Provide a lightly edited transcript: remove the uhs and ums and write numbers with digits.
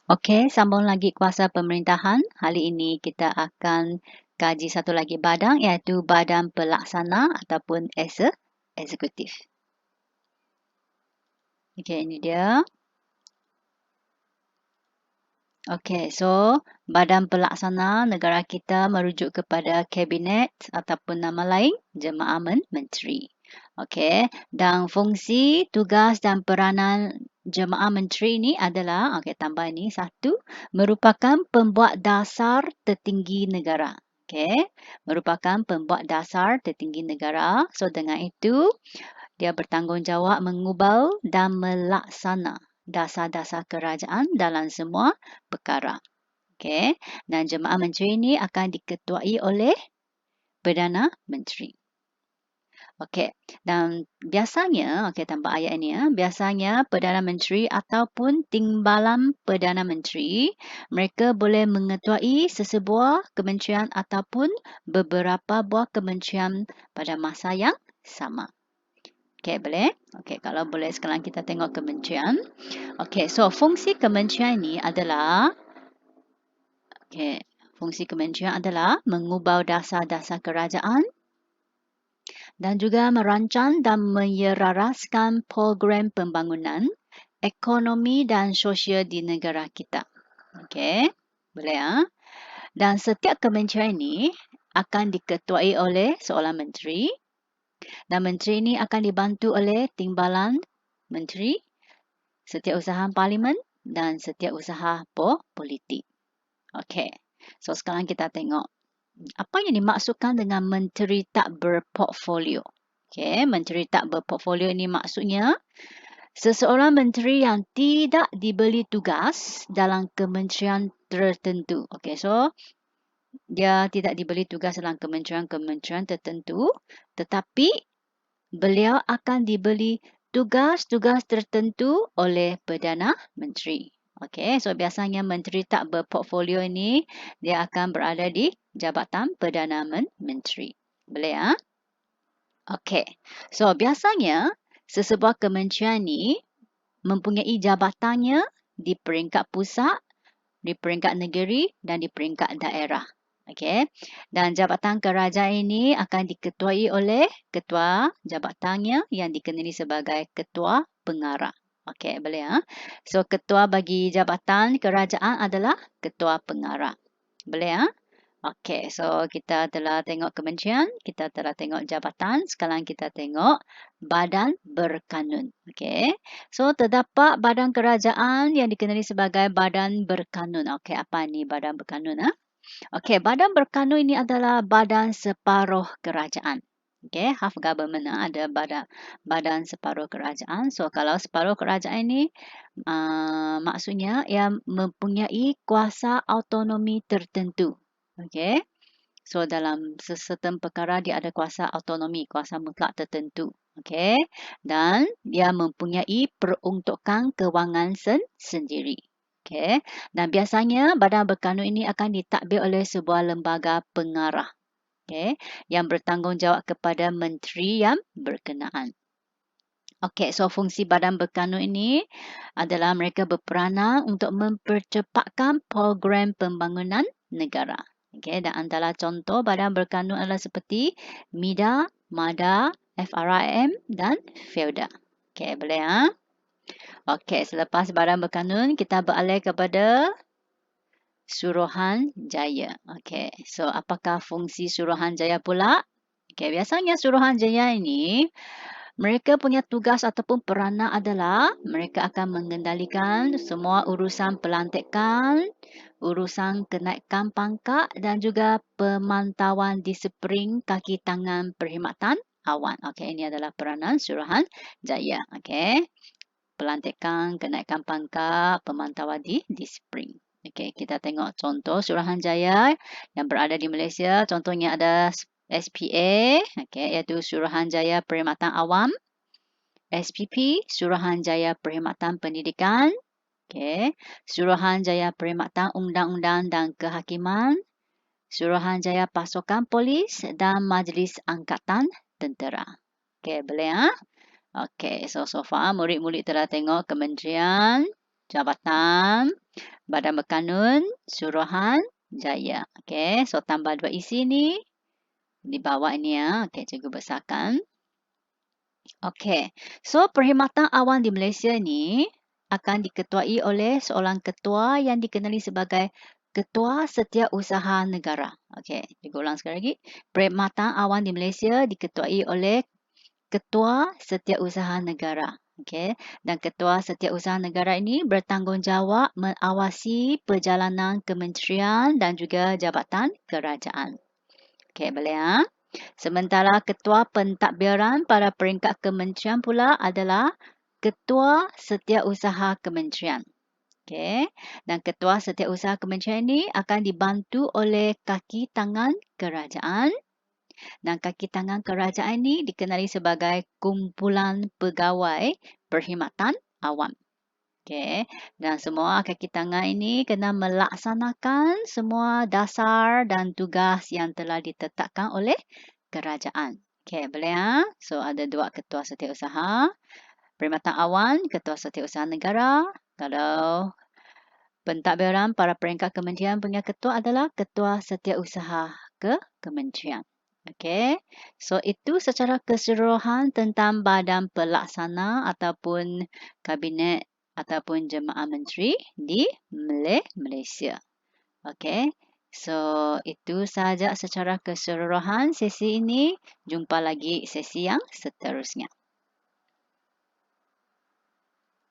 Okey, sambung lagi kuasa pemerintahan. Kali ini kita akan kaji satu lagi badan iaitu Badan Pelaksana ataupun Eksekutif. Okey, ini dia. Okey, so Badan Pelaksana negara kita merujuk kepada Kabinet ataupun nama lain Jemaah Menteri. Okey, dan fungsi, tugas dan peranan Jemaah Menteri ini adalah, okey tambah ini satu, merupakan pembuat dasar tertinggi negara. Okey, merupakan pembuat dasar tertinggi negara. So dengan itu, dia bertanggungjawab mengubah dan melaksana dasar-dasar kerajaan dalam semua perkara. Okey, dan Jemaah Menteri ini akan diketuai oleh Perdana Menteri. Okey, dan biasanya, okey tambah ayat ini ya, biasanya Perdana Menteri ataupun Timbalan Perdana Menteri, mereka boleh mengetuai sesebuah kementerian ataupun beberapa buah kementerian pada masa yang sama. Okey, boleh? Okey, kalau boleh sekarang kita tengok kementerian. Okey, so fungsi kementerian ini adalah, okey, fungsi kementerian adalah mengubah dasar-dasar kerajaan dan juga merancang dan menyeraraskan program pembangunan ekonomi dan sosial di negara kita. Okey, boleh ya? Dan setiap kementerian ini akan diketuai oleh seorang menteri dan menteri ini akan dibantu oleh timbalan menteri, setiausaha parlimen dan setiausaha politik. Okey, so sekarang kita tengok apa yang dimaksudkan dengan menteri tak berportfolio. Okey, menteri tak berportfolio ini maksudnya seseorang menteri yang tidak diberi tugas dalam kementerian tertentu. Okey, so dia tidak diberi tugas dalam kementerian-kementerian tertentu, tetapi beliau akan diberi tugas-tugas tertentu oleh Perdana Menteri. Okey, so biasanya menteri tak berportfolio ini dia akan berada di Jabatan Perdana Menteri. Boleh ya? Okey, so biasanya sesebuah kementerian ini mempunyai jabatannya di peringkat pusat, di peringkat negeri dan di peringkat daerah. Okey, dan jabatan kerajaan ini akan diketuai oleh ketua jabatannya yang dikenali sebagai ketua pengarah. Okey, boleh ya? So ketua bagi jabatan kerajaan adalah ketua pengarah. Boleh ya? Okey, so kita telah tengok kementerian, kita telah tengok jabatan, sekarang kita tengok badan berkanun. Okey, so terdapat badan kerajaan yang dikenali sebagai badan berkanun. Okey, apa ni badan berkanun? Okey, badan berkanun ini adalah badan separuh kerajaan. Okey, half government ada badan separuh kerajaan. So kalau separuh kerajaan ini maksudnya ia mempunyai kuasa autonomi tertentu. Okey. So dalam sesetengah perkara dia ada kuasa autonomi, kuasa mutlak tertentu. Okey. Dan dia mempunyai peruntukan kewangan sendiri. Okey. Dan biasanya badan berkanun ini akan ditadbir oleh sebuah lembaga pengarah. Okey, yang bertanggungjawab kepada menteri yang berkenaan. Okey, so fungsi badan berkanun ini adalah mereka berperanan untuk mempercepatkan program pembangunan negara. Okey, dan antara contoh badan berkanun adalah seperti MIDA, MADA, FRIM dan FEODA. Okey, boleh ya? Okey, selepas badan berkanun, kita beralih kepada Suruhanjaya. Okey, so apakah fungsi Suruhanjaya pula? Okey, biasanya Suruhanjaya ini mereka punya tugas ataupun peranan adalah mereka akan mengendalikan semua urusan pelantikan, urusan kenaikan pangkat dan juga pemantauan disiplin kaki tangan perkhidmatan awan. Okey, ini adalah peranan Suruhanjaya. Okey, pelantikan, kenaikan pangkat, pemantauan disiplin. Okey, kita tengok contoh Suruhanjaya yang berada di Malaysia. Contohnya ada SPA, okey, iaitu Suruhanjaya Perkhidmatan Awam. SPP, Suruhanjaya Perkhidmatan Pendidikan. Okey, Suruhanjaya Perkhidmatan Undang-Undang dan Kehakiman. Suruhanjaya Pasukan Polis dan Majlis Angkatan Tentera. Okey, boleh ya? Okey, so far murid-murid telah tengok kementerian, Jabatan, Badan Berkanun, Suruhanjaya. Okey, so tambah 2 isi ni di bawah ni ya. Okey, cikgu besarkan. Okey, so perkhidmatan awam di Malaysia ni akan diketuai oleh seorang ketua yang dikenali sebagai Ketua Setiausaha Negara. Okey, cikgu ulang sekali lagi. Perkhidmatan awam di Malaysia diketuai oleh Ketua Setiausaha Negara. Okey, dan Ketua Setiausaha Negara ini bertanggungjawab mengawasi perjalanan kementerian dan juga jabatan kerajaan. Okey, boleh ya? Sementara Ketua Pentadbiran pada peringkat kementerian pula adalah Ketua Setiausaha Kementerian. Okey, dan Ketua Setiausaha Kementerian ini akan dibantu oleh kaki tangan kerajaan. Dan kaki tangan kerajaan ini dikenali sebagai kumpulan pegawai perkhidmatan awam. Okey, dan semua kaki tangan ini kena melaksanakan semua dasar dan tugas yang telah ditetapkan oleh kerajaan. Okey, boleh ya? So, ada 2 ketua setiausaha. Perkhidmatan awam, Ketua Setiausaha Negara. Kalau pentadbiran para peringkat kementerian punya ketua adalah Ketua Setiausaha Kementerian. Okey, so itu secara keseluruhan tentang badan pelaksana ataupun kabinet ataupun jemaah menteri di Malaysia. Okey, so itu sahaja secara keseluruhan sesi ini. Jumpa lagi sesi yang seterusnya.